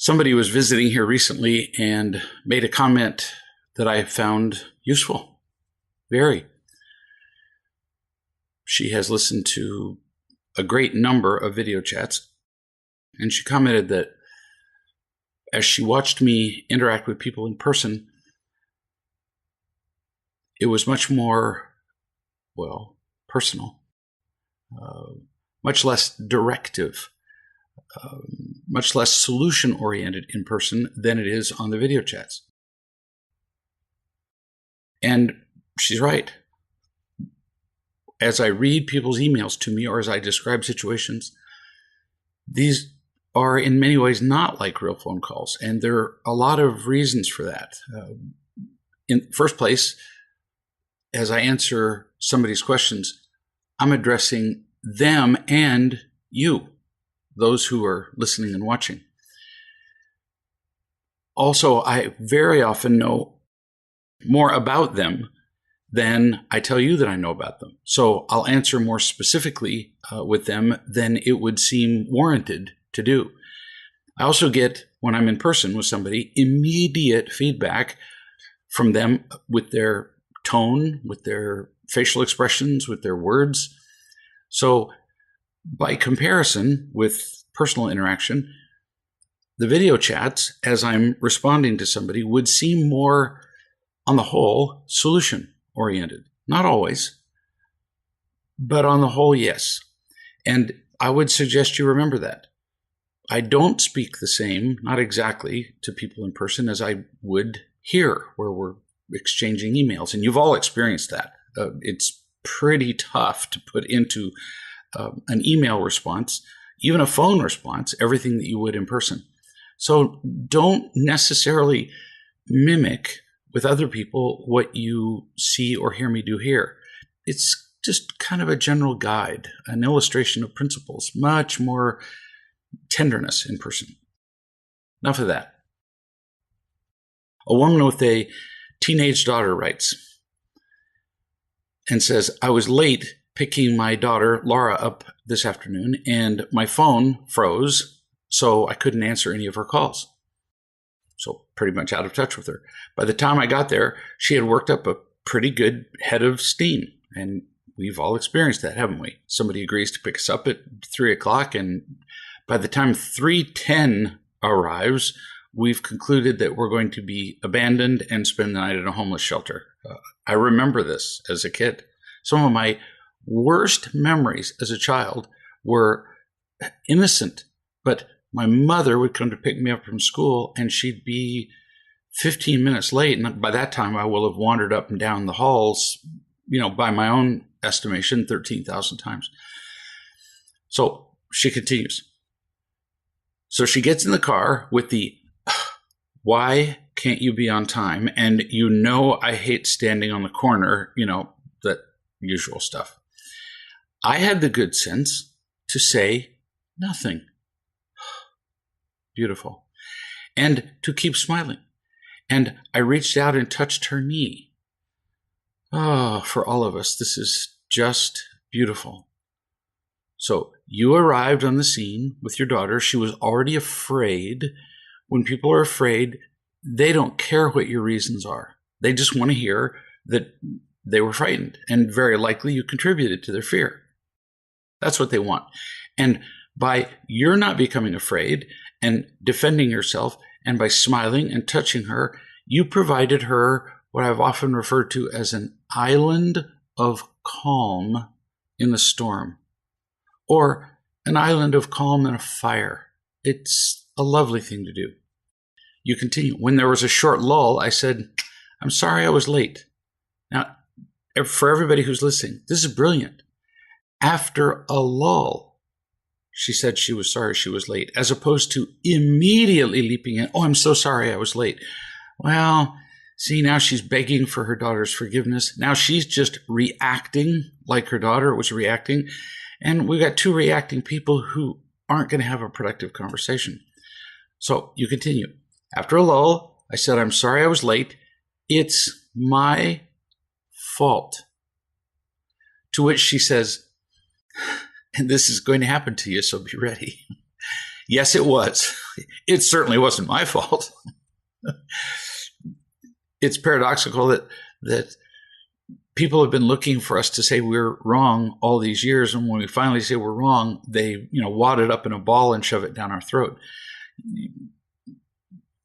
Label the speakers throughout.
Speaker 1: Somebody was visiting here recently and made a comment that I found useful. Very. She has listened to a great number of video chats, and she commented that as she watched me interact with people in person, it was much more, personal, much less directive, much less solution-oriented in person than it is on the video chats. And she's right. As I read people's emails to me or as I describe situations, these are in many ways not like real phone calls. And there are a lot of reasons for that. In first place, as I answer somebody's questions, I'm addressing them and you, those who are listening and watching. Also, I very often know more about them than I tell you that I know about them. So I'll answer more specifically with them than it would seem warranted to do. I also get, when I'm in person with somebody, immediate feedback from them with their tone, with their facial expressions, with their words. So by comparison with personal interaction, the video chats, as I'm responding to somebody, would seem more, on the whole, solution-oriented. Not always, but on the whole, yes. And I would suggest you remember that. I don't speak the same, not exactly, to people in person as I would here, where we're exchanging emails. And you've all experienced that. It's pretty tough to put into an email response, even a phone response, everything that you would in person. So don't necessarily mimic with other people what you see or hear me do here. It's just kind of a general guide, an illustration of principles, much more tenderness in person. Enough of that. A woman with a teenage daughter writes and says, I was late picking my daughter, Laura, up this afternoon, and my phone froze, so I couldn't answer any of her calls. So pretty much out of touch with her. By the time I got there, she had worked up a pretty good head of steam. And we've all experienced that, haven't we? Somebody agrees to pick us up at 3 o'clock, and by the time 3:10 arrives, we've concluded that we're going to be abandoned and spend the night in a homeless shelter. I remember this as a kid. Some of my worst memories as a child were innocent, but my mother would come to pick me up from school and she'd be 15 minutes late. And by that time, I will have wandered up and down the halls, by my own estimation, 13,000 times. So she continues. So she gets in the car with the, why can't you be on time? And I hate standing on the corner, that usual stuff. I had the good sense to say nothing. Beautiful. And to keep smiling. And I reached out and touched her knee. Oh, for all of us, this is just beautiful. So you arrived on the scene with your daughter. She was already afraid. When people are afraid, they don't care what your reasons are. They just want to hear that they were frightened. And very likely you contributed to their fear. That's what they want. And by you're not becoming afraid and defending yourself, and by smiling and touching her, you provided her what I've often referred to as an island of calm in the storm, or an island of calm in a fire. It's a lovely thing to do. You continue. When there was a short lull, I said, I'm sorry I was late. Now, for everybody who's listening, this is brilliant. After a lull, she said she was sorry she was late, as opposed to immediately leaping in. Oh, I'm so sorry I was late. Well, see, now she's begging for her daughter's forgiveness. Now she's just reacting like her daughter was reacting. And we've got two reacting people who aren't going to have a productive conversation. So you continue. After a lull, I said, I'm sorry I was late. It's my fault. To which she says, and this is going to happen to you, so be ready. Yes, it was. It certainly wasn't my fault. It's paradoxical that people have been looking for us to say we're wrong all these years, and when we finally say we're wrong, they wad it up in a ball and shove it down our throat.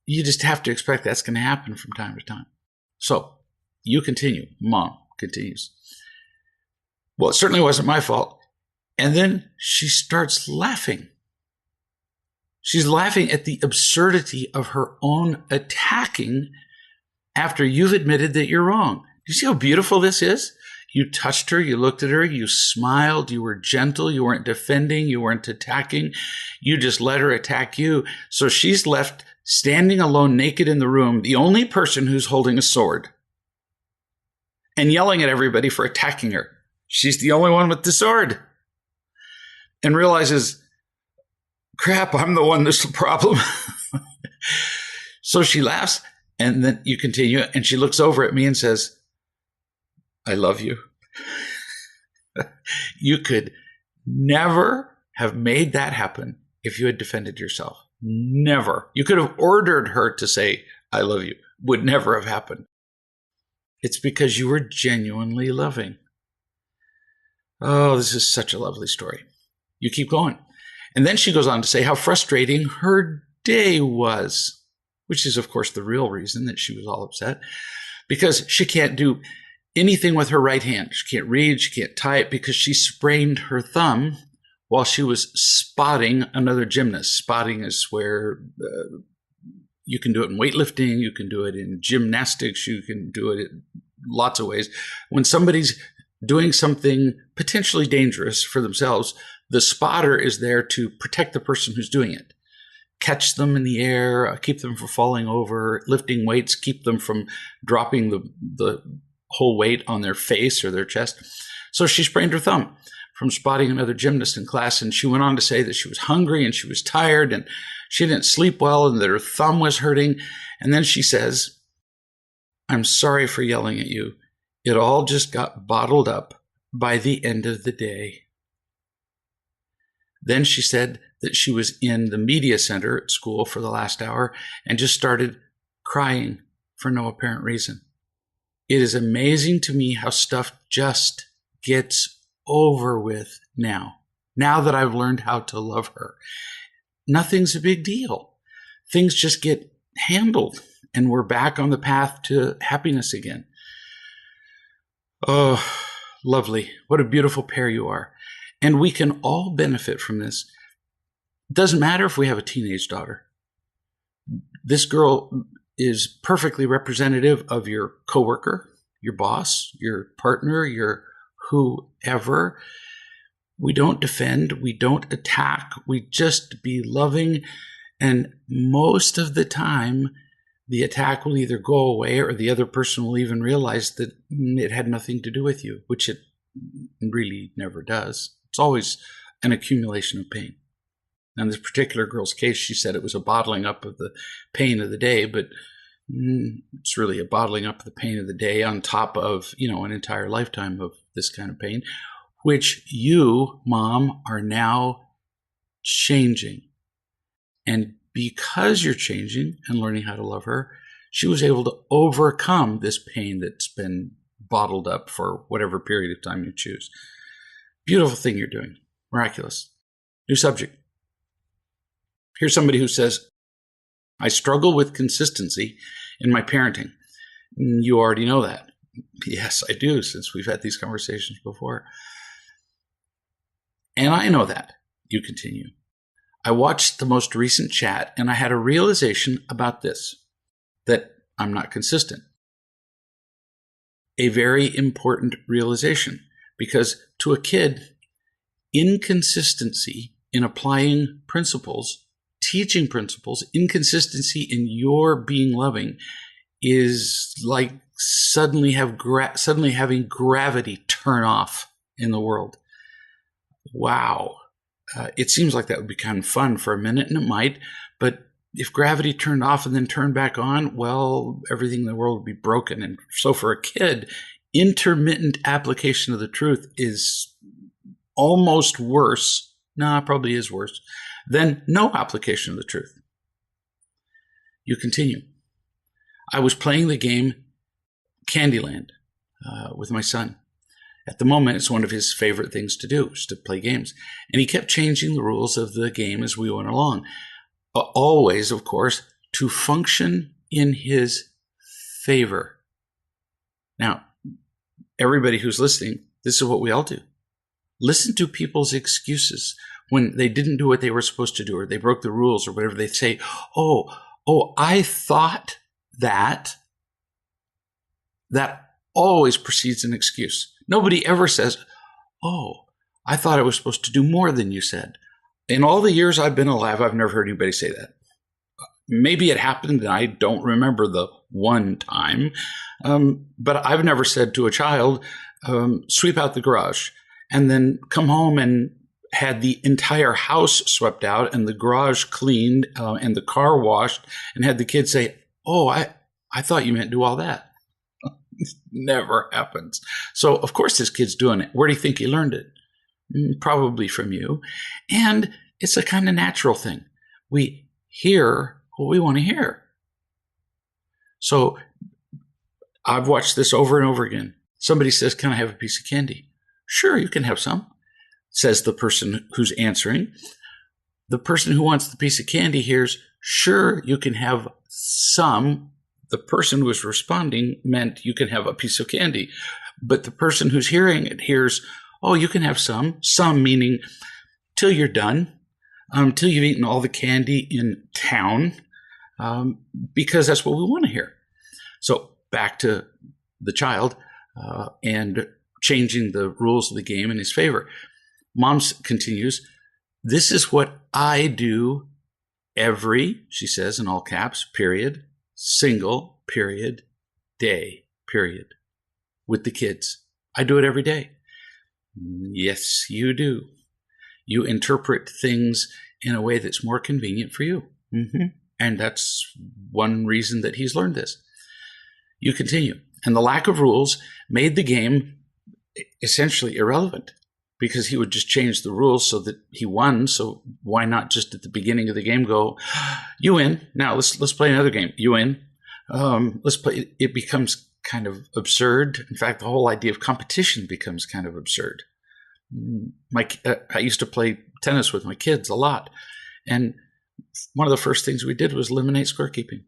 Speaker 1: You just have to expect that's going to happen from time to time. So you continue. Mom continues. Well, it certainly wasn't my fault. And then she starts laughing. She's laughing at the absurdity of her own attacking after you've admitted that you're wrong. You see how beautiful this is? You touched her, you looked at her, you smiled, you were gentle, you weren't defending, you weren't attacking. You just let her attack you. So she's left standing alone, naked in the room, the only person who's holding a sword, and yelling at everybody for attacking her. She's the only one with the sword. And realizes, crap, I'm the one that's the problem. So she laughs, and then you continue, and she looks over at me and says, I love you. You could never have made that happen if you had defended yourself. Never. You could have ordered her to say, I love you. Would never have happened. It's because you were genuinely loving. Oh, this is such a lovely story. You keep going. And then she goes on to say how frustrating her day was, which is, of course, the real reason that she was all upset, because she can't do anything with her right hand. She can't read, she can't type, because she sprained her thumb while she was spotting another gymnast. Spotting is where you can do it in weightlifting, you can do it in gymnastics, you can do it in lots of ways. When somebody's doing something potentially dangerous for themselves, the spotter is there to protect the person who's doing it. Catch them in the air, keep them from falling over, lifting weights, keep them from dropping the whole weight on their face or their chest. So she sprained her thumb from spotting another gymnast in class, and she went on to say that she was hungry and she was tired and she didn't sleep well and that her thumb was hurting. And then she says, I'm sorry for yelling at you. It all just got bottled up by the end of the day. Then she said that she was in the media center at school for the last hour and just started crying for no apparent reason. It is amazing to me how stuff just gets over with now that I've learned how to love her. Nothing's a big deal. Things just get handled and we're back on the path to happiness again. Oh, lovely. What a beautiful pair you are. And we can all benefit from this. It doesn't matter if we have a teenage daughter. This girl is perfectly representative of your coworker, your boss, your partner, your whoever. We don't defend, we don't attack, we just be loving. And most of the time, the attack will either go away or the other person will even realize that it had nothing to do with you, which it really never does. It's always an accumulation of pain. In this particular girl's case, she said it was a bottling up of the pain of the day, but it's really a bottling up of the pain of the day on top of, an entire lifetime of this kind of pain, which you, Mom, are now changing. And because you're changing and learning how to love her, she was able to overcome this pain that's been bottled up for whatever period of time you choose. Beautiful thing you're doing. Miraculous. New subject. Here's somebody who says, I struggle with consistency in my parenting. You already know that. Yes, I do, since we've had these conversations before. And I know that. You continue. I watched the most recent chat and I had a realization about this, that I'm not consistent. A very important realization, because to a kid, inconsistency in applying principles, teaching principles, inconsistency in your being loving is like suddenly having gravity turn off in the world. Wow. It seems like that would be kind of fun for a minute, and it might, but if gravity turned off and then turned back on, well, everything in the world would be broken. And so for a kid, intermittent application of the truth is almost worse. Probably is worse then no application of the truth. You continue. I was playing the game Candyland with my son. At the moment, it's one of his favorite things to do, is to play games. And he kept changing the rules of the game as we went along. Always, of course, to function in his favor. Now, everybody who's listening, this is what we all do. Listen to people's excuses when they didn't do what they were supposed to do, or they broke the rules, or whatever. They say, oh, I thought that. That always precedes an excuse. Nobody ever says, oh, I thought I was supposed to do more than you said. In all the years I've been alive, I've never heard anybody say that. Maybe it happened and I don't remember the one time, but I've never said to a child, sweep out the garage, and then come home and had the entire house swept out and the garage cleaned and the car washed, and had the kids say, oh, I thought you meant do all that. Never happens. So, of course, this kid's doing it. Where do you think he learned it? Probably from you. And it's a kind of natural thing. We hear what we want to hear. So, I've watched this over and over again. Somebody says, can I have a piece of candy? Sure, you can have some, says the person who's answering. The person who wants the piece of candy hears, sure, you can have some. The person who was responding meant you can have a piece of candy. But the person who's hearing it hears, oh, you can have some meaning till you're done, till you've eaten all the candy in town, because that's what we want to hear. So back to the child and changing the rules of the game in his favor. Mom continues, this is what I do every, she says in all caps, period, single, period, day, period, with the kids. I do it every day. Yes, you do. You interpret things in a way that's more convenient for you. And that's one reason that he's learned this. You continue. And the lack of rules made the game essentially irrelevant, because he would just change the rules so that he won. So why not just at the beginning of the game go, you win. Now let's play another game. You win. Let's play. It becomes kind of absurd. In fact, the whole idea of competition becomes kind of absurd. I used to play tennis with my kids a lot. And one of the first things we did was eliminate scorekeeping,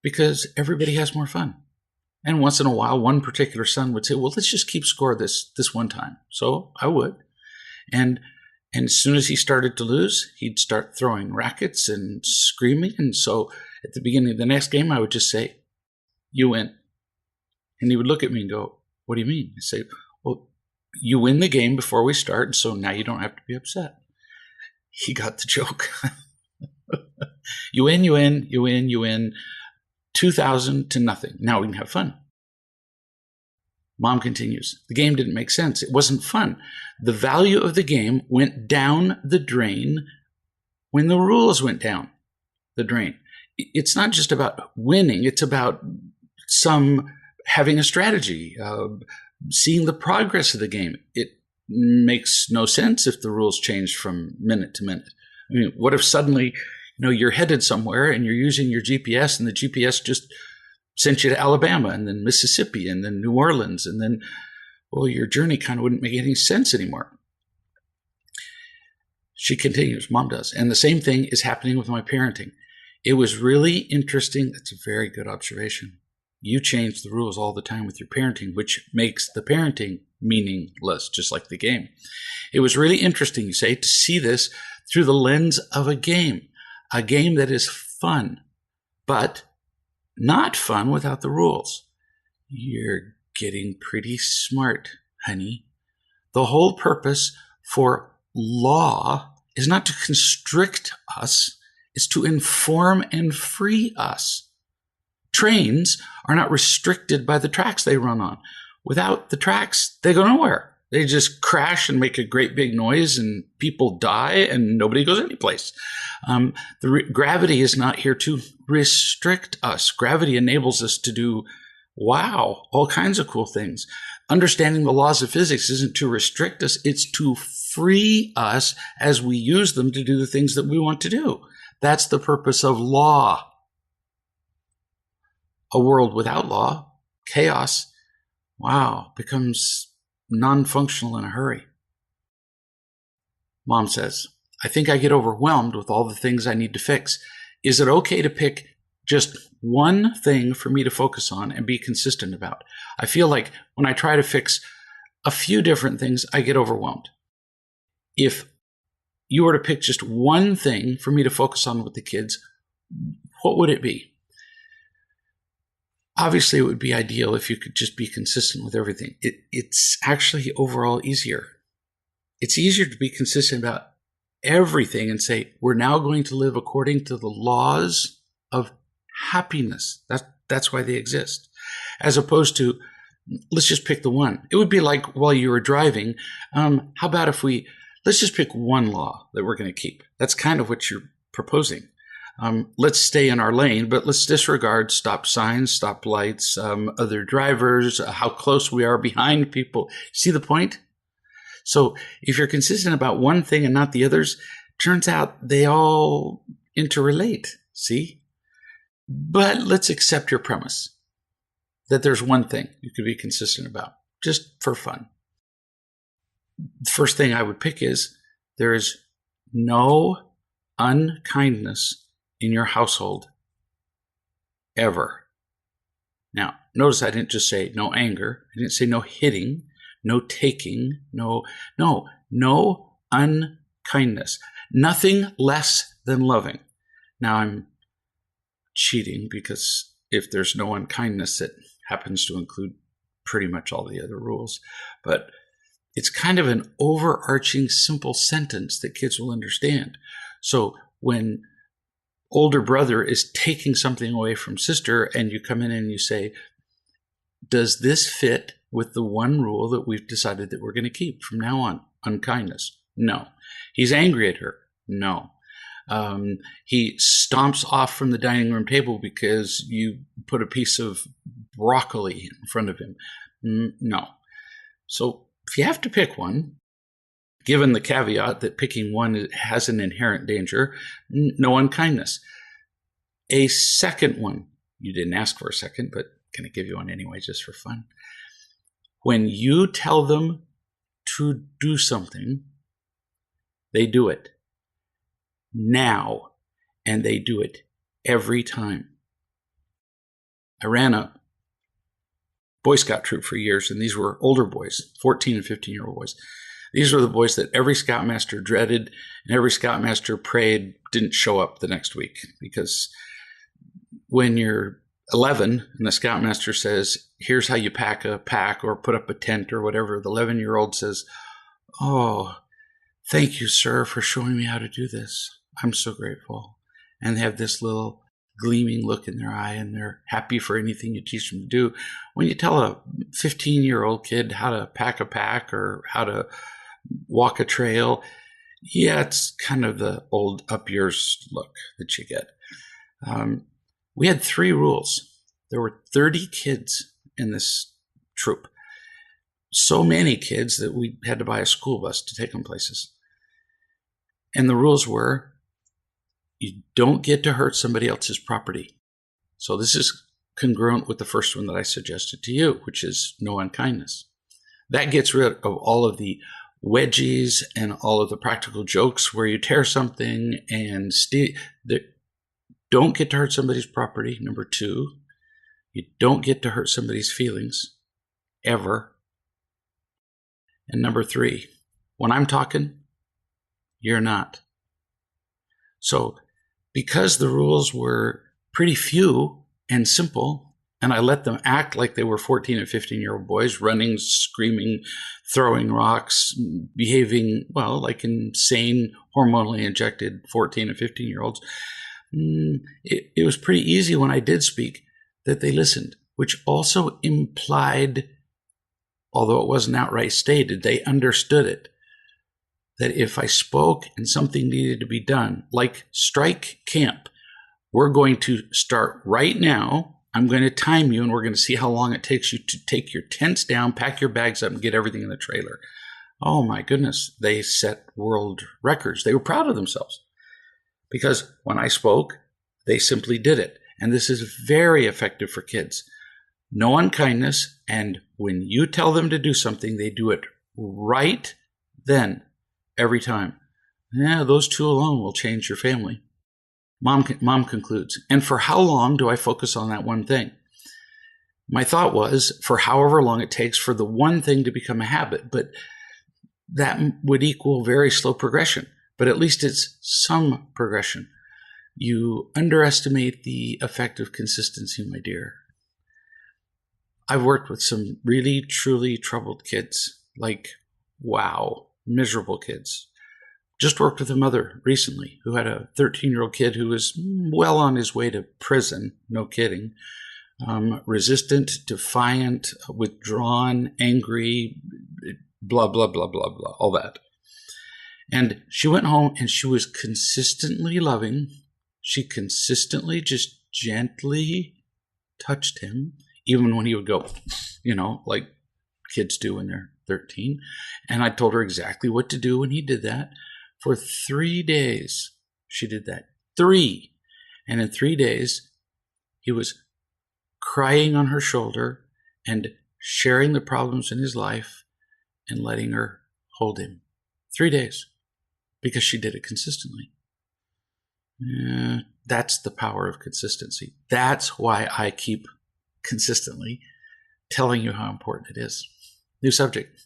Speaker 1: because everybody has more fun. And once in a while, one particular son would say, well, let's just keep score this one time. So I would. And as soon as he started to lose, he'd start throwing rackets and screaming. And so at the beginning of the next game, I would just say, you win. And he would look at me and go, what do you mean? I say, well, you win the game before we start, so now you don't have to be upset. He got the joke. You win, you win, you win, you win. 2,000 to nothing. Now we can have fun. Mom continues. The game didn't make sense. It wasn't fun. The value of the game went down the drain when the rules went down the drain. It's not just about winning. It's about having a strategy, seeing the progress of the game. It makes no sense if the rules change from minute to minute. I mean, what if suddenly you're headed somewhere and you're using your GPS, and the GPS just sent you to Alabama and then Mississippi and then New Orleans, and then, well, your journey kind of wouldn't make any sense anymore. She continues, Mom does. And the same thing is happening with my parenting. It was really interesting. That's a very good observation. You change the rules all the time with your parenting, which makes the parenting meaningless, just like the game. It was really interesting, you say, to see this through the lens of a game that is fun, but not fun without the rules. You're getting pretty smart, honey. The whole purpose for law is not to constrict us, it's to inform and free us. Trains are not restricted by the tracks they run on. Without the tracks, they go nowhere. They just crash and make a great big noise, and people die, and nobody goes anyplace. Gravity is not here to restrict us. Gravity enables us to do, all kinds of cool things. Understanding the laws of physics isn't to restrict us, it's to free us as we use them to do the things that we want to do. That's the purpose of law. A world without law, chaos, becomes non-functional in a hurry. Mom says, I think I get overwhelmed with all the things I need to fix. Is it okay to pick just one thing for me to focus on and be consistent about? I feel like when I try to fix a few different things, I get overwhelmed. If you were to pick just one thing for me to focus on with the kids, what would it be? Obviously, it would be ideal if you could just be consistent with everything. It's actually overall easier. It's easier to be consistent about everything and say, we're now going to live according to the laws of happiness. That's why they exist. As opposed to, let's just pick the one. It would be like while you were driving, how about if let's just pick one law that we're going to keep. That's kind of what you're proposing. Let's stay in our lane, but let's disregard stop signs, stop lights, other drivers, how close we are behind people. See the point? So if you're consistent about one thing and not the others, turns out they all interrelate. See? But let's accept your premise that there's one thing you could be consistent about, just for fun. The first thing I would pick is there is no unkindness in your household ever. Now, notice I didn't just say no anger. I didn't say no hitting, no taking, no unkindness. Nothing less than loving. Now, I'm cheating because if there's no unkindness, it happens to include pretty much all the other rules. But it's kind of an overarching simple sentence that kids will understand. So when older brother is taking something away from sister and you come in and you say, does this fit with the one rule that we've decided that we're going to keep from now on? Unkindness. No. He's angry at her. No. He stomps off from the dining room table because you put a piece of broccoli in front of him. No. So if you have to pick one, given the caveat that picking one has an inherent danger, no unkindness. A second one, you didn't ask for a second, but going to give you one anyway just for fun. When you tell them to do something, they do it now, and they do it every time. I ran a Boy Scout troop for years, and these were older boys, 14 and 15-year-old boys. These were the boys that every Scoutmaster dreaded, and every Scoutmaster prayed didn't show up the next week, because when you're 11 and the Scoutmaster says, here's how you pack a pack or put up a tent or whatever, the 11-year-old says, oh, thank you, sir, for showing me how to do this. I'm so grateful. And they have this little gleaming look in their eye, and they're happy for anything you teach them to do. When you tell a 15-year-old kid how to pack a pack or how to walk a trail, yeah, it's kind of the old up yours look that you get. We had 3 rules. There were 30 kids in this troop. So many kids that we had to buy a school bus to take them places. And the rules were, you don't get to hurt somebody else's property. So this is congruent with the first one that I suggested to you, which is no unkindness. That gets rid of all of the wedgies and all of the practical jokes where you tear something and don't get to hurt somebody's property. Number 2, you don't get to hurt somebody's feelings, ever. And number 3, when I'm talking, you're not. So because the rules were pretty few and simple, and I let them act like they were 14 and 15-year-old boys, running, screaming, throwing rocks, behaving, well, like insane, hormonally injected 14 and 15-year-olds, it was pretty easy when I did speak that they listened, which also implied, although it wasn't outright stated, they understood it. That if I spoke and something needed to be done, like strike camp, we're going to start right now. I'm going to time you, and we're going to see how long it takes you to take your tents down, pack your bags up, and get everything in the trailer. Oh my goodness, they set world records. They were proud of themselves because when I spoke, they simply did it. And this is very effective for kids. No unkindness, and when you tell them to do something, they do it right then, every time. Yeah, those two alone will change your family. Mom concludes, and for how long do I focus on that one thing? My thought was for however long it takes for the one thing to become a habit, but that would equal very slow progression, but at least it's some progression. You underestimate the effect of consistency, my dear. I've worked with some really, truly troubled kids, like, wow, miserable kids. Just worked with a mother recently who had a 13-year-old kid who was well on his way to prison, no kidding, resistant, defiant, withdrawn, angry, blah, blah, blah, blah, blah, all that. And she went home and she was consistently loving. She consistently just gently touched him, even when he would go, like kids do when they're 13. And I told her exactly what to do when he did that. For 3 days, she did that. 3. And in 3 days, he was crying on her shoulder and sharing the problems in his life and letting her hold him. 3 days. Because she did it consistently. That's the power of consistency. That's why I keep consistently telling you how important it is. New subject.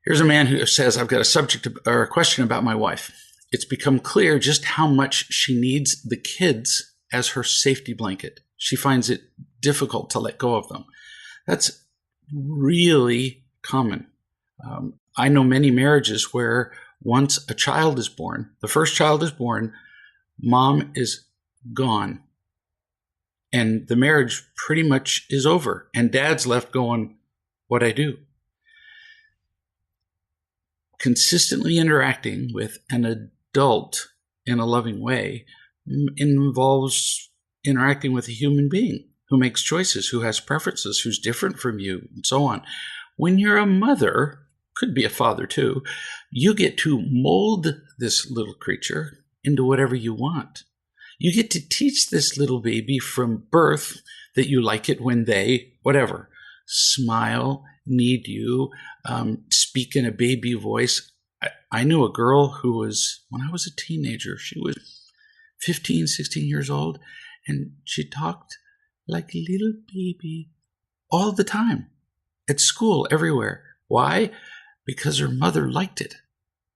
Speaker 1: Here's a man who says, I've got a subject or a question about my wife. It's become clear just how much she needs the kids as her safety blanket. She finds it difficult to let go of them. That's really common. I know many marriages where once a child is born, the first child is born, mom is gone. And the marriage pretty much is over. And dad's left going, what'd I do? Consistently interacting with an adult in a loving way involves interacting with a human being who makes choices, who has preferences, who's different from you, and so on. When you're a mother, could be a father too, you get to mold this little creature into whatever you want. You get to teach this little baby from birth that you like it when they, whatever, smile, need you, speak in a baby voice. I knew a girl who was, when I was a teenager, she was 15, 16 years old, and she talked like a little baby all the time, at school, everywhere. Why? Because her mother liked it.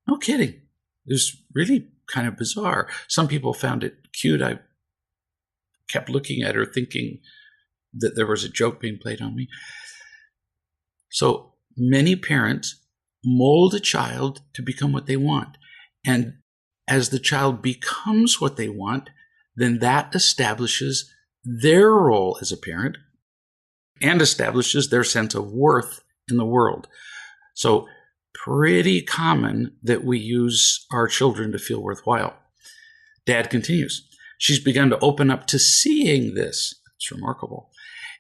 Speaker 1: No kidding. It was really kind of bizarre. Some people found it cute. I kept looking at her thinking that there was a joke being played on me. So many parents mold a child to become what they want. And as the child becomes what they want, then that establishes their role as a parent and establishes their sense of worth in the world. So pretty common that we use our children to feel worthwhile. Dad continues. She's begun to open up to seeing this. It's remarkable.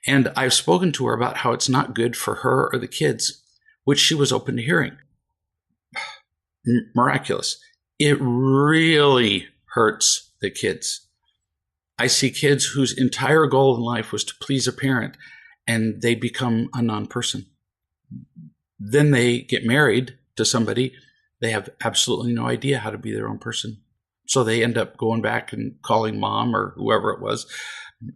Speaker 1: And I've spoken to her about how it's not good for her or the kids, which she was open to hearing. Miraculous. It really hurts the kids. I see kids whose entire goal in life was to please a parent, and they become a non-person. Then they get married to somebody. They have absolutely no idea how to be their own person. So they end up going back and calling mom or whoever it was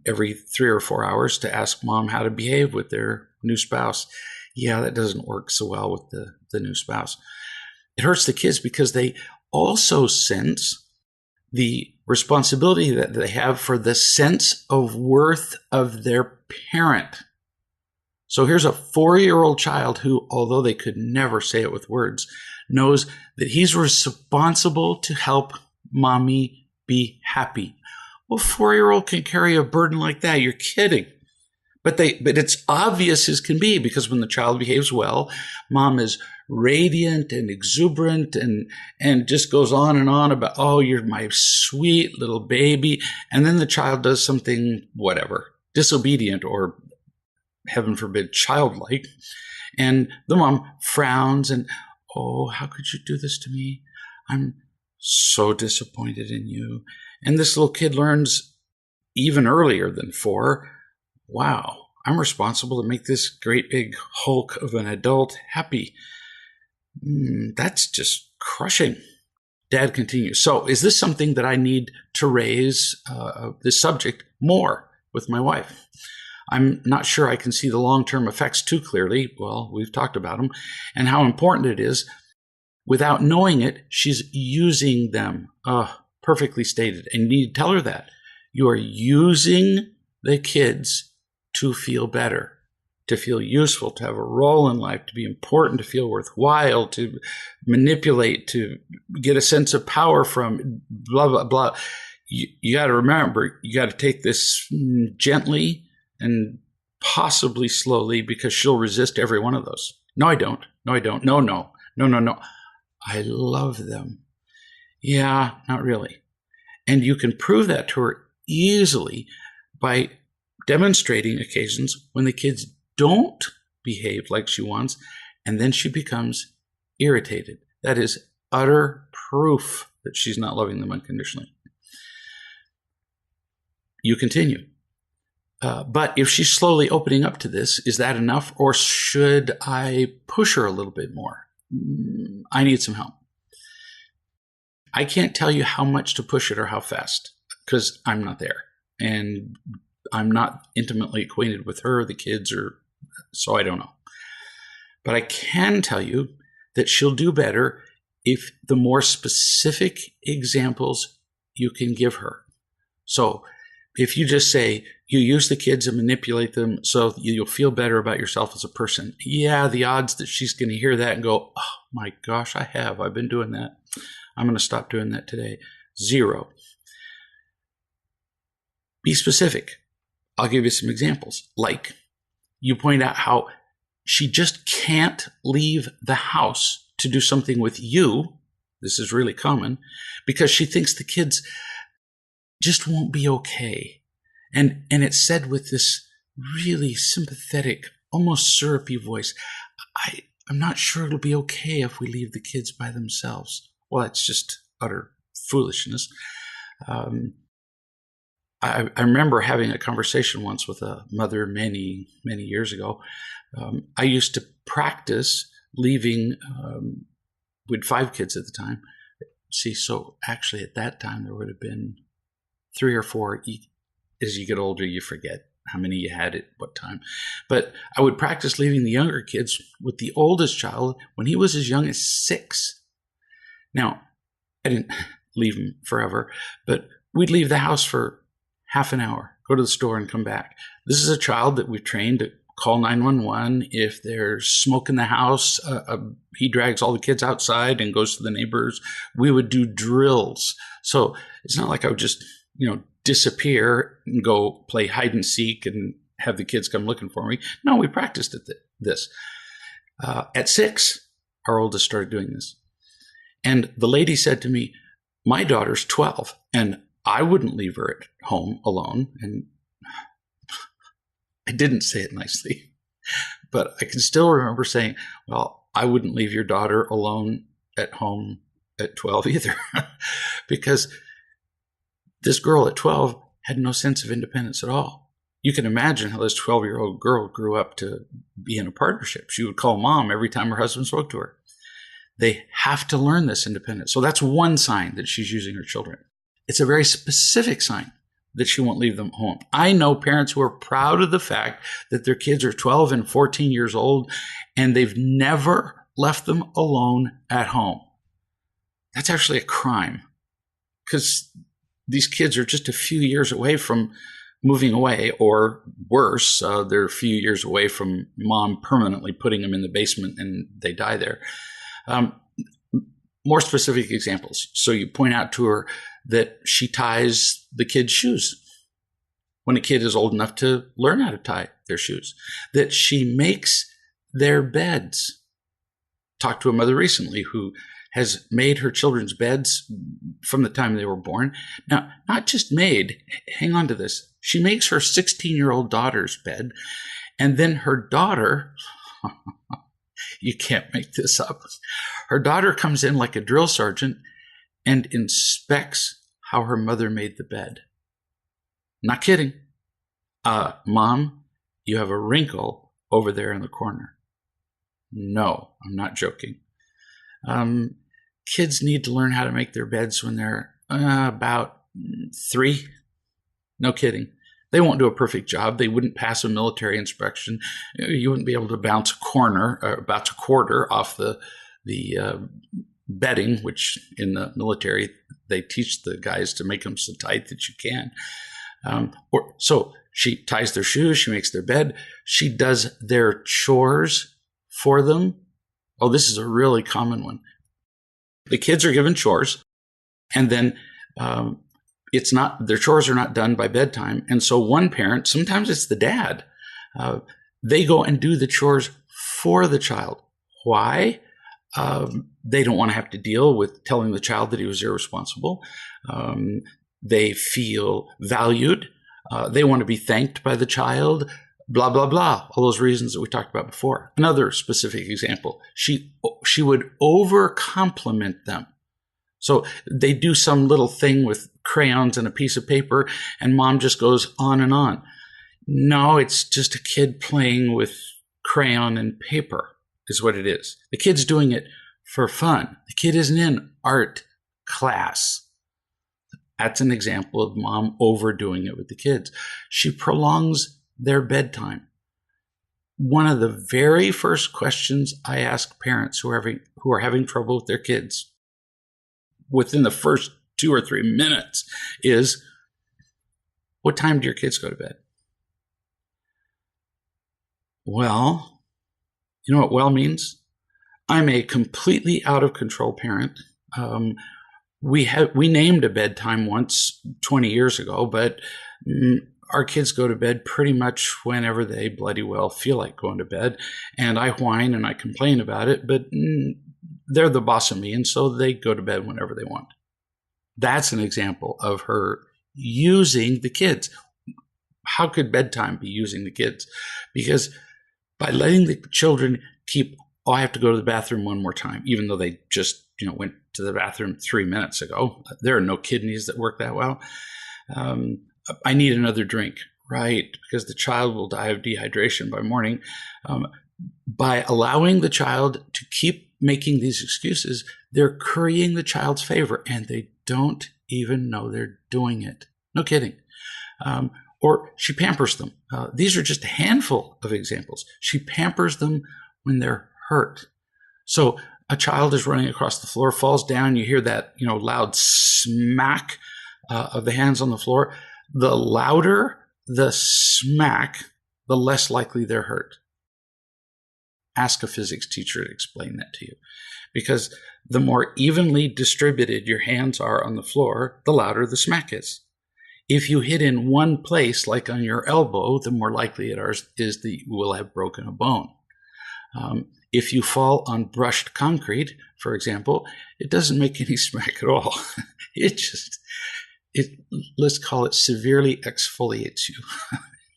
Speaker 1: every 3 or 4 hours to ask mom how to behave with their new spouse. Yeah, that doesn't work so well with the new spouse. It hurts the kids because they also sense the responsibility that they have for the sense of worth of their parent. So here's a 4-year-old child who, although they could never say it with words, knows that he's responsible to help mommy be happy. Well, a 4-year-old can carry a burden like that. You're kidding. But it's obvious as can be, because when the child behaves well, mom is radiant and exuberant and just goes on about, oh, you're my sweet little baby. And then the child does something, whatever, disobedient or, heaven forbid, childlike. And the mom frowns and, oh, how could you do this to me? I'm so disappointed in you. And this little kid learns even earlier than 4, wow, I'm responsible to make this great big hulk of an adult happy. That's just crushing. Dad continues. So is this something that I need to raise this subject more with my wife? I'm not sure I can see the long-term effects too clearly. Well, we've talked about them and how important it is. Without knowing it, she's using them. Perfectly stated. And you need to tell her that. You are using the kids to feel better, to feel useful, to have a role in life, to be important, to feel worthwhile, to manipulate, to get a sense of power from, blah, blah, blah. You got to remember, you got to take this gently and possibly slowly, because she'll resist every one of those. No, I don't. No, I don't. No. I love them. Yeah, not really. And you can prove that to her easily by demonstrating occasions when the kids don't behave like she wants, and then she becomes irritated. That is utter proof that she's not loving them unconditionally. You continue. But if she's slowly opening up to this, is that enough? Or should I push her a little bit more? I need some help. I can't tell you how much to push it or how fast, because I'm not there. And I'm not intimately acquainted with her, the kids, so I don't know. But I can tell you that she'll do better if the more specific examples you can give her. So if you just say, you use the kids and manipulate them so you'll feel better about yourself as a person. Yeah, the odds that she's going to hear that and go, oh my gosh, I've been doing that. I'm going to stop doing that today. 0. Be specific. I'll give you some examples. Like, you point out how she just can't leave the house to do something with you. This is really common because she thinks the kids just won't be okay. And it's said with this really sympathetic, almost syrupy voice. I'm not sure it'll be okay if we leave the kids by themselves. Well, that's just utter foolishness. I remember having a conversation once with a mother many, many years ago. I used to practice leaving, we had 5 kids at the time. So actually at that time there would have been 3 or 4. As you get older, you forget how many you had at what time. But I would practice leaving the younger kids with the oldest child when he was as young as 6. Now, I didn't leave him forever, but we'd leave the house for half an hour, go to the store and come back. This is a child that we've trained to call 911. If there's smoke in the house, he drags all the kids outside and goes to the neighbors. We would do drills. So it's not like I would just, disappear and go play hide and seek and have the kids come looking for me. No, we practiced at this. At 6, our oldest started doing this. And the lady said to me, my daughter's 12 and I wouldn't leave her at home alone. And I didn't say it nicely, but I can still remember saying, well, I wouldn't leave your daughter alone at home at 12 either, because this girl at 12 had no sense of independence at all. You can imagine how this 12-year-old girl grew up to be in a partnership. She would call mom every time her husband spoke to her. They have to learn this independence. So that's one sign that she's using her children. It's a very specific sign that she won't leave them home. I know parents who are proud of the fact that their kids are 12 and 14 years old and they've never left them alone at home. That's actually a crime, because these kids are just a few years away from moving away, or worse, they're a few years away from mom permanently putting them in the basement and they die there. More specific examples. So you point out to her that she ties the kids' shoes when a kid is old enough to learn how to tie their shoes, that she makes their beds talked to a mother recently who has made her children's beds from the time they were born. Now, not just made, hang on to this. She makes her 16-year-old daughter's bed, and then her daughter, you can't make this up. Her daughter comes in like a drill sergeant and inspects how her mother made the bed. Not kidding. Mom, you have a wrinkle over there in the corner. No, I'm not joking. Kids need to learn how to make their beds when they're about 3. No kidding. They won't do a perfect job. They wouldn't pass a military inspection. You wouldn't be able to bounce a quarter off the bedding, which in the military, they teach the guys to make them so tight that you can. So she ties their shoes. She makes their bed. She does their chores for them. Oh, this is a really common one. The kids are given chores, and then their chores are not done by bedtime. And so one parent, sometimes it's the dad, they go and do the chores for the child. Why? They don't want to have to deal with telling the child that he was irresponsible. They feel valued. They want to be thanked by the child. Blah, blah, blah. All those reasons that we talked about before. Another specific example, she would over-compliment them. So they do some little thing with crayons and a piece of paper, and mom just goes on and on. No, it's just a kid playing with crayon and paper is what it is. The kid's doing it for fun. The kid isn't in art class. That's an example of mom overdoing it with the kids. She prolongs their bedtime. One of the very first questions I ask parents who are having trouble with their kids within the first 2 or 3 minutes is, what time do your kids go to bed? Well, you know what well means? I'm a completely out of control parent. We named a bedtime once 20 years ago, but our kids go to bed pretty much whenever they bloody well feel like going to bed. And I whine and I complain about it, but they're the boss of me, and so they go to bed whenever they want. That's an example of her using the kids. How could bedtime be using the kids? Because by letting the children keep, I have to go to the bathroom one more time, even though they just went to the bathroom 3 minutes ago. There are no kidneys that work that well. I need another drink, right? Because the child will die of dehydration by morning. By allowing the child to keep making these excuses, they're currying the child's favor, and they don't even know they're doing it. No kidding. Or she pampers them. These are just a handful of examples. She pampers them when they're hurt. So a child is running across the floor, falls down. You hear that, loud smack of the hands on the floor. The louder the smack, the less likely they're hurt. Ask a physics teacher to explain that to you. Because the more evenly distributed your hands are on the floor, the louder the smack is. If you hit in one place, like on your elbow, the more likely it is that you will have broken a bone. If you fall on brushed concrete, for example, it doesn't make any smack at all. Let's call it severely exfoliates you.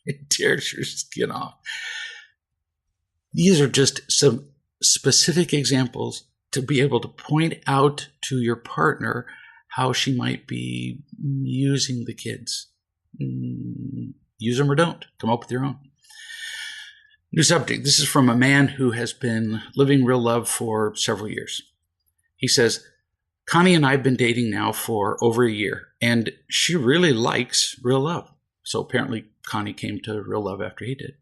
Speaker 1: It tears your skin off. These are just some specific examples to be able to point out to your partner how she might be using the kids. Use them or don't. Come up with your own. New subject. This is from a man who has been living real love for several years. He says, Connie and I have been dating now for over a year, and she really likes real love. So apparently Connie came to real love after he did.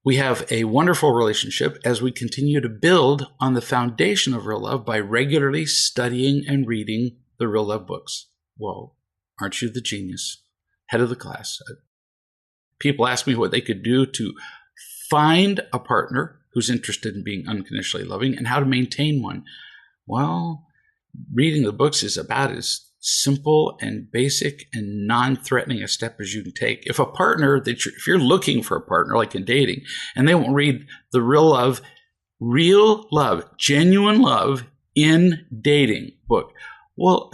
Speaker 1: We have a wonderful relationship as we continue to build on the foundation of real love by regularly studying and reading the real love books. Whoa, aren't you the genius? Head of the class. People ask me what they could do to find a partner who's interested in being unconditionally loving and how to maintain one. Well, reading the books is about as simple and basic and non-threatening a step as you can take. If if you're looking for a partner, like in dating, and they won't read the real love real love, genuine love in dating book. Well,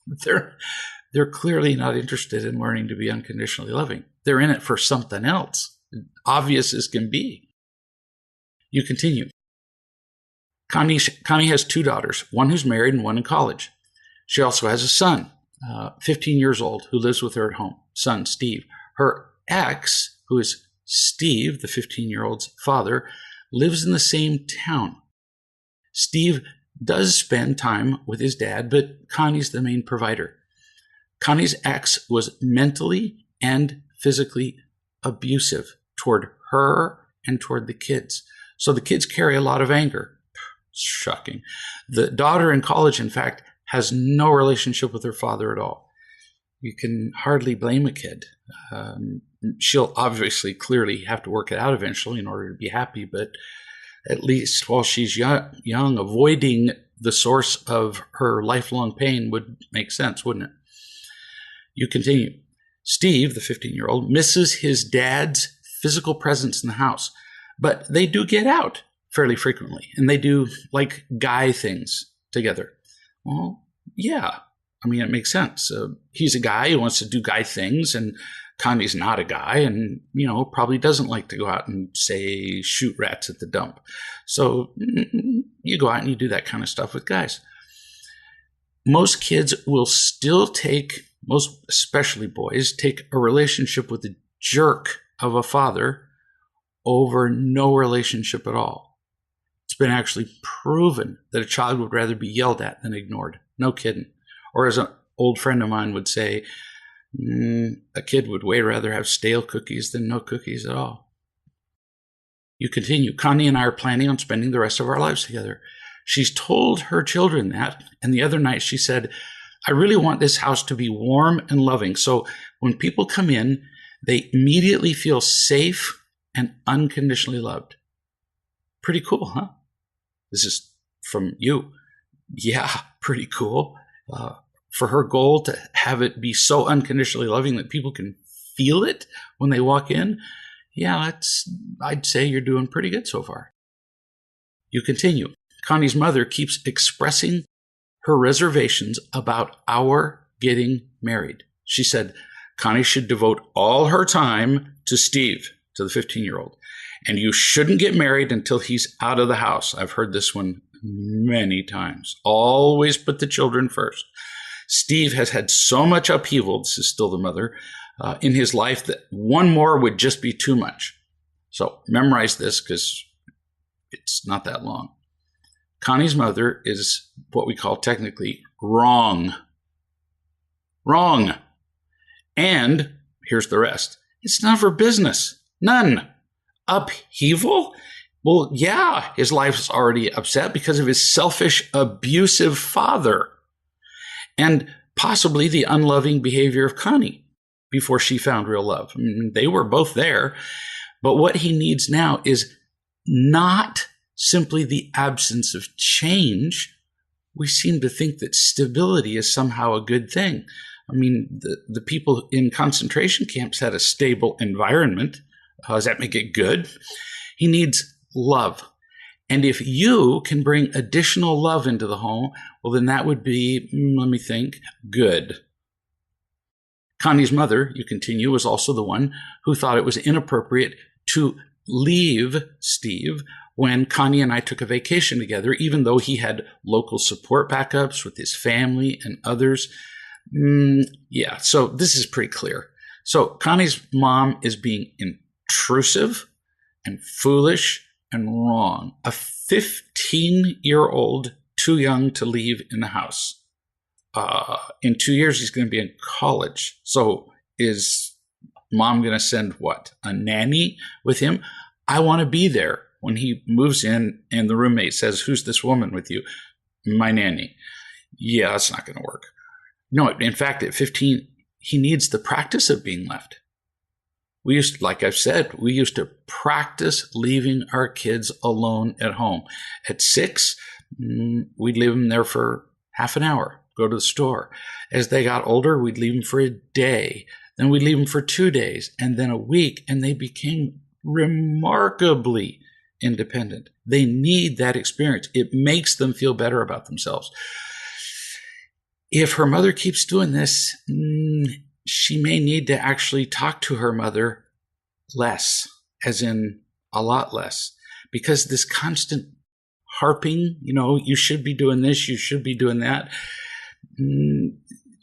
Speaker 1: they're clearly not interested in learning to be unconditionally loving. They're in it for something else, obvious as can be. You continue. Connie has 2 daughters, one who's married and one in college. She also has a son, 15 years old, who lives with her at home, son Steve. Her ex, who is Steve, the 15-year-old's father, lives in the same town. Steve does spend time with his dad, but Connie's the main provider. Connie's ex was mentally and physically abusive toward her and toward the kids. So the kids carry a lot of anger. Shocking. The daughter in college, in fact, has no relationship with her father at all. You can hardly blame a kid. She'll obviously clearly have to work it out eventually in order to be happy, but at least while she's young, avoiding the source of her lifelong pain would make sense, wouldn't it? You continue. Steve, the 15-year-old, misses his dad's physical presence in the house, but they do get out fairly frequently, and they do like guy things together. Well, yeah, I mean, it makes sense. He's a guy who wants to do guy things, and Connie's not a guy and, probably doesn't like to go out and, say, shoot rats at the dump. So you go out and you do that kind of stuff with guys. Most kids will still most especially boys, take a relationship with the jerk of a father over no relationship at all. It's been actually proven that a child would rather be yelled at than ignored. No kidding. Or as an old friend of mine would say, a kid would way rather have stale cookies than no cookies at all. You continue. Connie and I are planning on spending the rest of our lives together. She's told her children that, and the other night she said, I really want this house to be warm and loving, so when people come in, they immediately feel safe and unconditionally loved. Pretty cool, huh? This is from you. Yeah, pretty cool. For her goal to have it be so unconditionally loving that people can feel it when they walk in, yeah, I'd say you're doing pretty good so far. You continue. Connie's mother keeps expressing her reservations about our getting married. She said Connie should devote all her time to Steve, to the 15-year-old, and you shouldn't get married until he's out of the house. I've heard this one many times. Always put the children first. Steve has had so much upheaval, this is still the mother, in his life that one more would just be too much. So memorize this because it's not that long. Connie's mother is what we call technically wrong. Wrong. And here's the rest. It's none of her business. None. Upheaval? Well, yeah, his life is already upset because of his selfish, abusive father and possibly the unloving behavior of Connie before she found real love. I mean, they were both there, but what he needs now is not simply the absence of change. We seem to think that stability is somehow a good thing. I mean, the people in concentration camps had a stable environment. Does that make it good? He needs love. And if you can bring additional love into the home, well, then that would be, let me think, good. Connie's mother, you continue, was also the one who thought it was inappropriate to leave Steve when Connie and I took a vacation together, even though he had local support backups with his family and others. Yeah, so this is pretty clear. So Connie's mom is being intrusive and foolish and wrong. A 15-year-old too young to leave in the house. In 2 years, he's going to be in college. So is mom going to send what? A nanny with him? I want to be there when he moves in and the roommate says, who's this woman with you? My nanny. Yeah, that's not going to work. No, in fact, at 15, he needs the practice of being left. Like I've said, we used to practice leaving our kids alone at home. At 6, we'd leave them there for half an hour, go to the store. As they got older, we'd leave them for a day. Then we'd leave them for 2 days and then a week, and they became remarkably independent. They need that experience. It makes them feel better about themselves. If her mother keeps doing this, she may need to actually talk to her mother less, as in a lot less, because this constant harping, you should be doing this, you should be doing that,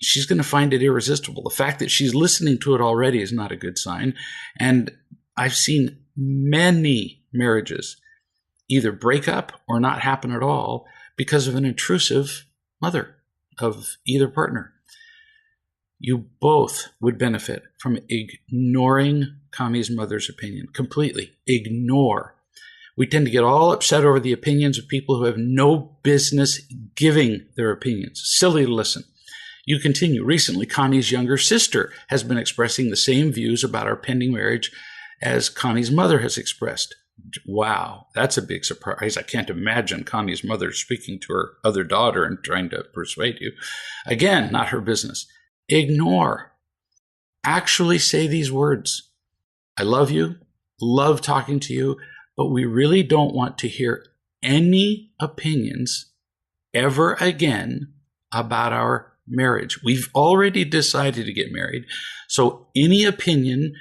Speaker 1: she's going to find it irresistible. The fact that she's listening to it already is not a good sign. And I've seen many marriages either break up or not happen at all because of an intrusive mother of either partner. You both would benefit from ignoring Kami's mother's opinion completely. Ignore. We tend to get all upset over the opinions of people who have no business giving their opinions. Silly to listen. You continue. Recently, Connie's younger sister has been expressing the same views about our pending marriage as Connie's mother has expressed. Wow, that's a big surprise. I can't imagine Connie's mother speaking to her other daughter and trying to persuade you. Again, not her business. Ignore. Actually say these words. I love you, love talking to you, but we really don't want to hear any opinions ever again about our marriage. We've already decided to get married, so any opinion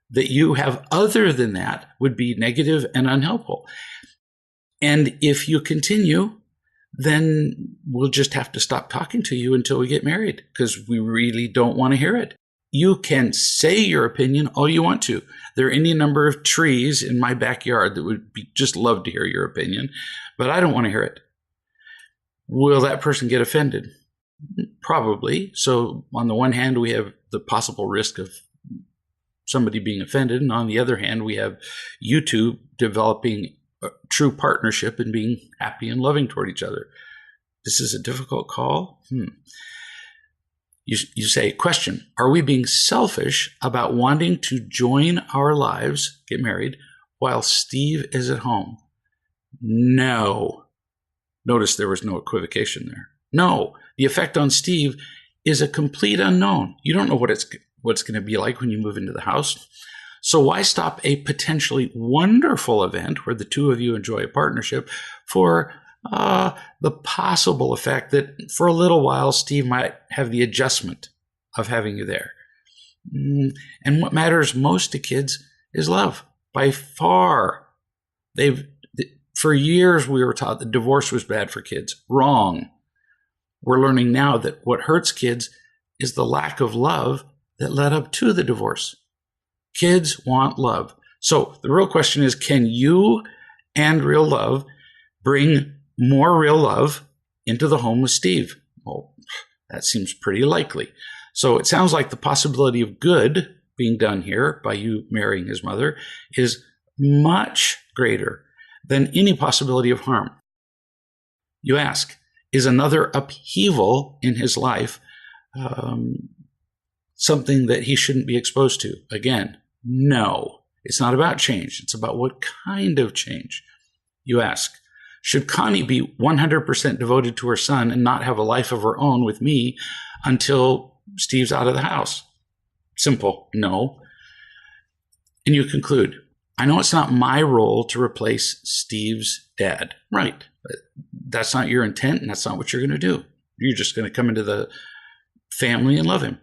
Speaker 1: that you have other than that would be negative and unhelpful. And if you continue, then we'll just have to stop talking to you until we get married, because we really don't want to hear it. You can say your opinion all you want to. There are any number of trees in my backyard that would just love to hear your opinion, but I don't want to hear it. Will that person get offended? Probably. So on the one hand, we have the possible risk of somebody being offended, and on the other hand, we have you two developing a true partnership and being happy and loving toward each other. This is a difficult call. You say, question, are we being selfish about wanting to join our lives, get married, while Steve is at home? No. Notice there was no equivocation there. No. The effect on Steve is a complete unknown. You don't know what it's going to be like when you move into the house. So why stop a potentially wonderful event where the two of you enjoy a partnership for the possible effect that for a little while Steve might have the adjustment of having you there? And what matters most to kids is love. By far, for years we were taught that divorce was bad for kids. Wrong. We're learning now that what hurts kids is the lack of love that led up to the divorce. Kids want love. So the real question is, can you and real love bring more real love into the home with Steve? Well, that seems pretty likely. So it sounds like the possibility of good being done here by you marrying his mother is much greater than any possibility of harm. You ask, is another upheaval in his life something that he shouldn't be exposed to? Again, no. It's not about change. It's about what kind of change. You ask, should Connie be 100% devoted to her son and not have a life of her own with me until Steve's out of the house? Simple, no. And you conclude, I know it's not my role to replace Steve's dad. Right. That's not your intent, and that's not what you're going to do. You're just going to come into the family and love him.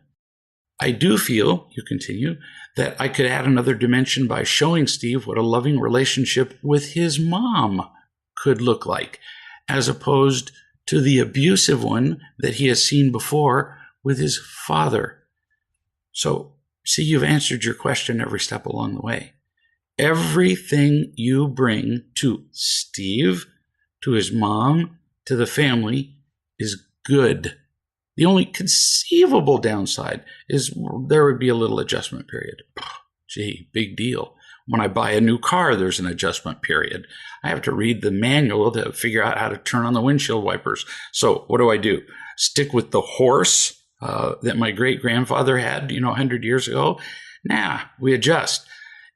Speaker 1: I do feel, you continue, that I could add another dimension by showing Steve what a loving relationship with his mom could look like, as opposed to the abusive one that he has seen before with his father. So, see, you've answered your question every step along the way. Everything you bring to Steve, to his mom, to the family is good. The only conceivable downside is there would be a little adjustment period. Gee, big deal. When I buy a new car, there's an adjustment period. I have to read the manual to figure out how to turn on the windshield wipers. So what do? Stick with the horse that my great-grandfather had, 100 years ago? Nah, we adjust.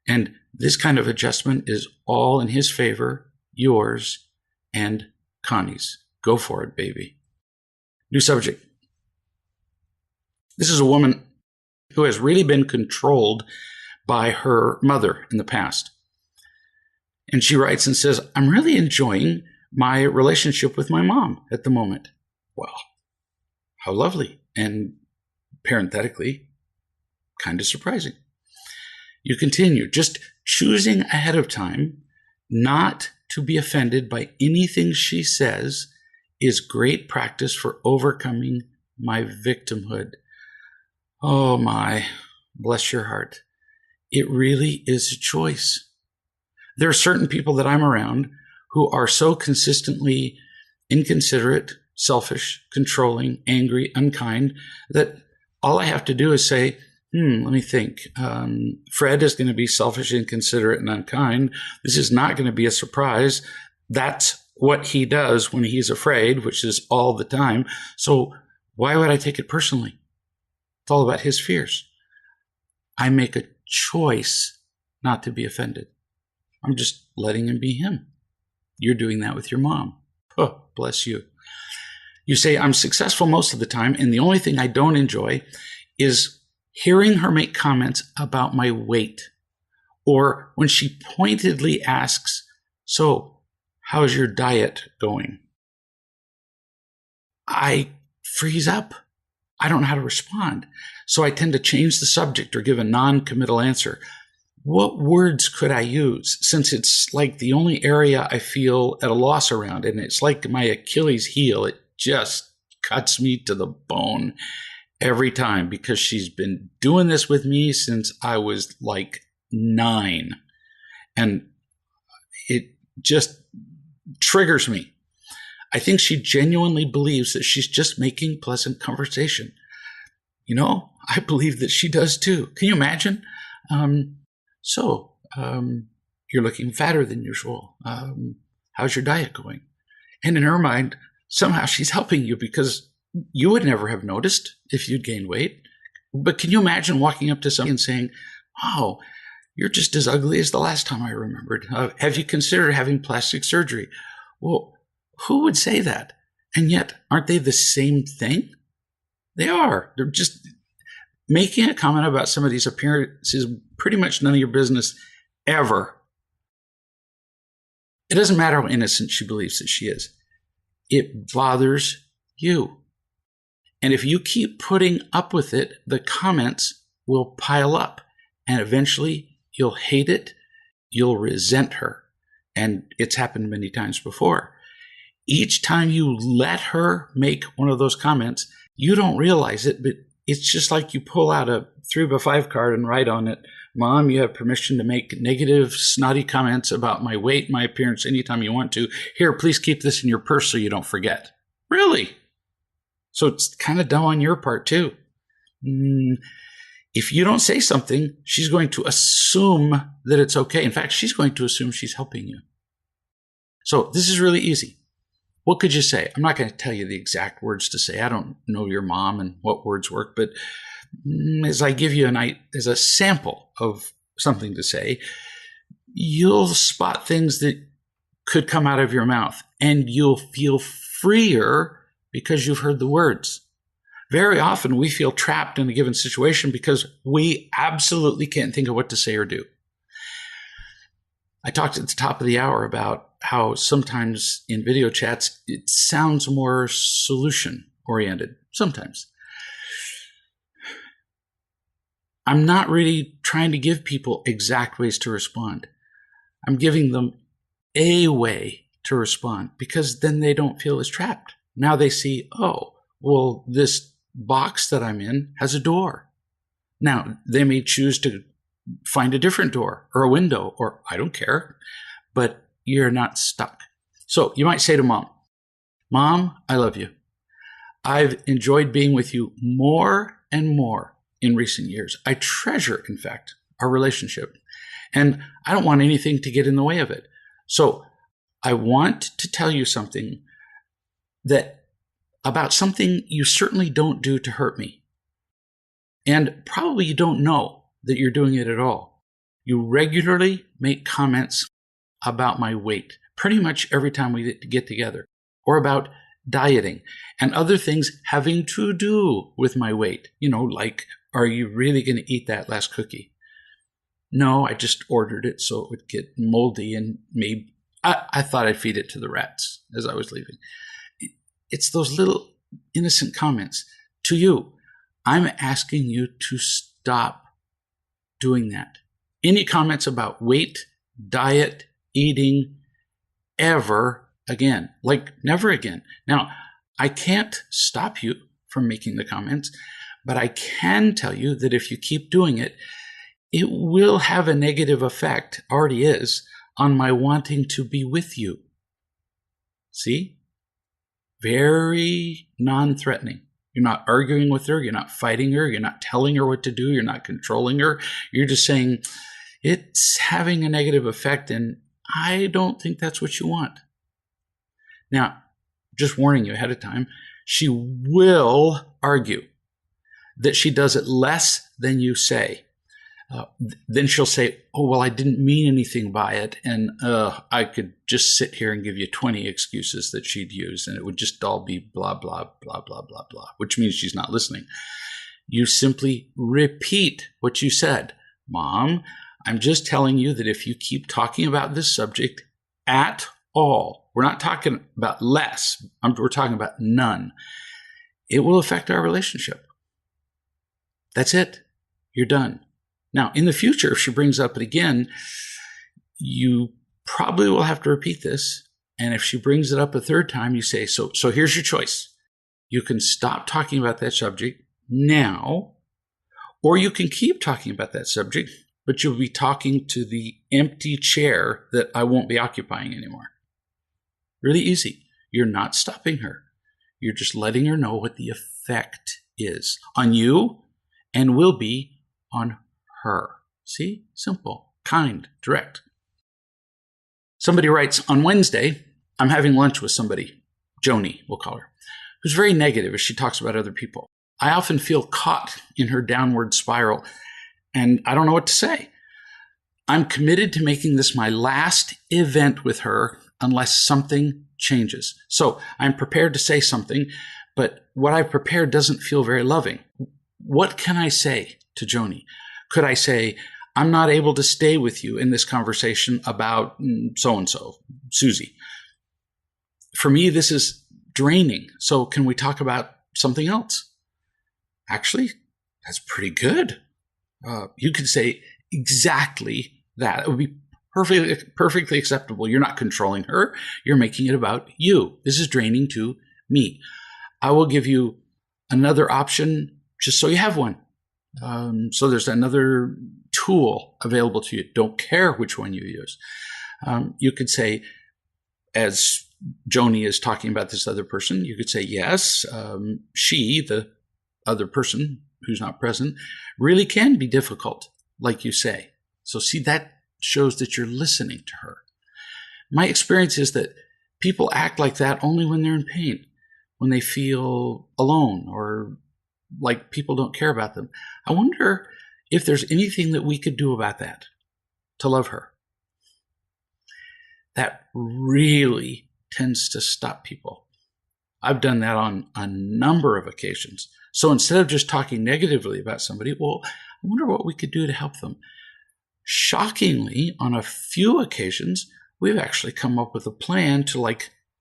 Speaker 1: And this kind of adjustment is all in his favor, yours, and Connie's. Go for it, baby. New subject. This is a woman who has really been controlled by her mother in the past. And she writes and says, I'm really enjoying my relationship with my mom at the moment. Well, how lovely. And parenthetically, kind of surprising. You continue, just choosing ahead of time not to be offended by anything she says is great practice for overcoming my victimhood. Oh my, bless your heart. It really is a choice. There are certain people that I'm around who are so consistently inconsiderate, selfish, controlling, angry, unkind, that all I have to do is say, let me think. Fred is going to be selfish, inconsiderate, and unkind. This is not going to be a surprise. That's what he does when he's afraid, which is all the time. So why would I take it personally? It's all about his fears. I make a choice not to be offended. I'm just letting him be him. You're doing that with your mom. Oh, bless you. You say, I'm successful most of the time, and the only thing I don't enjoy is hearing her make comments about my weight, or when she pointedly asks, so how's your diet going? I freeze up. I don't know how to respond. So I tend to change the subject or give a non-committal answer. What words could I use, since it's like the only area I feel at a loss around, and it's like my Achilles heel. It just cuts me to the bone every time, because she's been doing this with me since I was like 9. And it just triggers me. I think she genuinely believes that she's just making pleasant conversation. I believe that she does too. Can you imagine? You're looking fatter than usual. How's your diet going? And in her mind, somehow she's helping you, because you would never have noticed if you'd gained weight. But can you imagine walking up to somebody and saying, wow, you're just as ugly as the last time I remembered. Have you considered having plastic surgery? Well, who would say that? And yet, aren't they the same thing? They are. They're just making a comment about somebody's appearance is pretty much none of your business ever. It doesn't matter how innocent she believes that she is. It bothers you. And if you keep putting up with it, the comments will pile up, and eventually you'll hate it. You'll resent her. And it's happened many times before. Each time you let her make one of those comments, you don't realize it, but it's just like you pull out a 3x5 card and write on it, Mom, you have permission to make negative, snotty comments about my weight, my appearance, anytime you want to. Here, please keep this in your purse so you don't forget. Really? So it's kind of dumb on your part, too. If you don't say something, she's going to assume that it's okay. In fact, she's going to assume she's helping you. So this is really easy. What could you say? I'm not going to tell you the exact words to say. I don't know your mom and what words work, but as I give you as a sample of something to say, you'll spot things that could come out of your mouth, and you'll feel freer because you've heard the words. Very often we feel trapped in a given situation because we absolutely can't think of what to say or do. I talked at the top of the hour about how sometimes in video chats, it sounds more solution-oriented, sometimes. I'm not really trying to give people exact ways to respond. I'm giving them a way to respond, because then they don't feel as trapped. Now they see, oh, well, this box that I'm in has a door. Now, they may choose to find a different door or a window, or I don't care, but you're not stuck. So you might say to Mom, Mom, I love you. I've enjoyed being with you more and more in recent years. I treasure, in fact, our relationship, and I don't want anything to get in the way of it. So I want to tell you something about something you certainly don't do to hurt me. And probably you don't know that you're doing it at all. You regularly make comments about my weight pretty much every time we get together, or about dieting and other things having to do with my weight. Like, are you really going to eat that last cookie? No, I just ordered it so it would get moldy and maybe I thought I'd feed it to the rats as I was leaving. It's those little innocent comments. To you, I'm asking you to stop doing that. Any comments about weight, diet, eating, ever again, like never again. Now, I can't stop you from making the comments, but I can tell you that if you keep doing it, it will have a negative effect, already is, on my wanting to be with you. See? Very non-threatening. You're not arguing with her. You're not fighting her. You're not telling her what to do. You're not controlling her. You're just saying, it's having a negative effect, and I don't think that's what you want. Now, just warning you ahead of time, she will argue that she does it less than you say. Then she'll say, oh, well, I didn't mean anything by it. And I could just sit here and give you 20 excuses that she'd use, and it would just all be blah, blah, blah, blah, blah, blah, which means she's not listening. You simply repeat what you said. Mom, I'm just telling you that if you keep talking about this subject at all, we're not talking about less, we're talking about none, it will affect our relationship. That's it. You're done. Now, in the future, if she brings up it again, you probably will have to repeat this. And if she brings it up a third time, you say, so here's your choice. You can stop talking about that subject now, or you can keep talking about that subject, but you'll be talking to the empty chair that I won't be occupying anymore. Really easy. You're not stopping her. You're just letting her know what the effect is on you and will be on her. See? Simple, kind, direct. Somebody writes, on Wednesday, I'm having lunch with somebody, Joni, we'll call her, who's very negative as she talks about other people. I often feel caught in her downward spiral, and I don't know what to say. I'm committed to making this my last event with her unless something changes. So I'm prepared to say something, but what I've prepared doesn't feel very loving. What can I say to Joni? Could I say, I'm not able to stay with you in this conversation about so-and-so, Susie. For me, this is draining. So can we talk about something else? Actually, that's pretty good. You could say exactly that. It would be perfectly acceptable. You're not controlling her. You're making it about you. This is draining to me. I will give you another option just so you have one. So there's another tool available to you. Don't care which one you use. You could say, as Joni is talking about this other person, you could say, yes, she, the other person who's not present, really can be difficult, like you say. So see, that shows that you're listening to her. My experience is that people act like that only when they're in pain, when they feel alone or like people don't care about them. I wonder if there's anything that we could do about that to love her. That really tends to stop people. I've done that on a number of occasions. So instead of just talking negatively about somebody, well, I wonder what we could do to help them. Shockingly, on a few occasions, we've actually come up with a plan to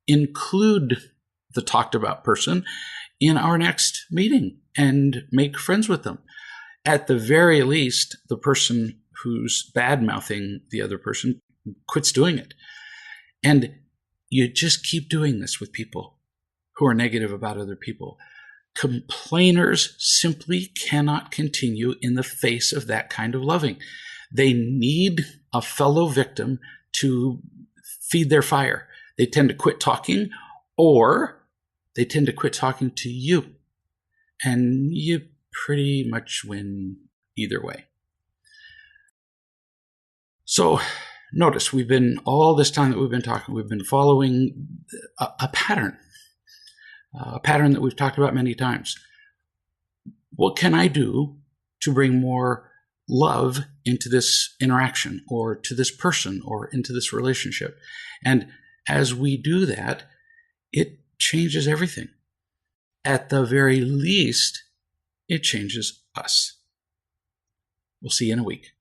Speaker 1: include the talked about person in our next meeting and make friends with them. At the very least, the person who's bad-mouthing the other person quits doing it. And you just keep doing this with people who are negative about other people. Complainers simply cannot continue in the face of that kind of loving. They need a fellow victim to feed their fire. They tend to quit talking, or they tend to quit talking to you. And you pretty much win either way. So notice all this time that we've been talking, we've been following a pattern that we've talked about many times. What can I do to bring more love into this interaction or to this person or into this relationship? And as we do that, it changes everything. At the very least, it changes us. We'll see you in a week.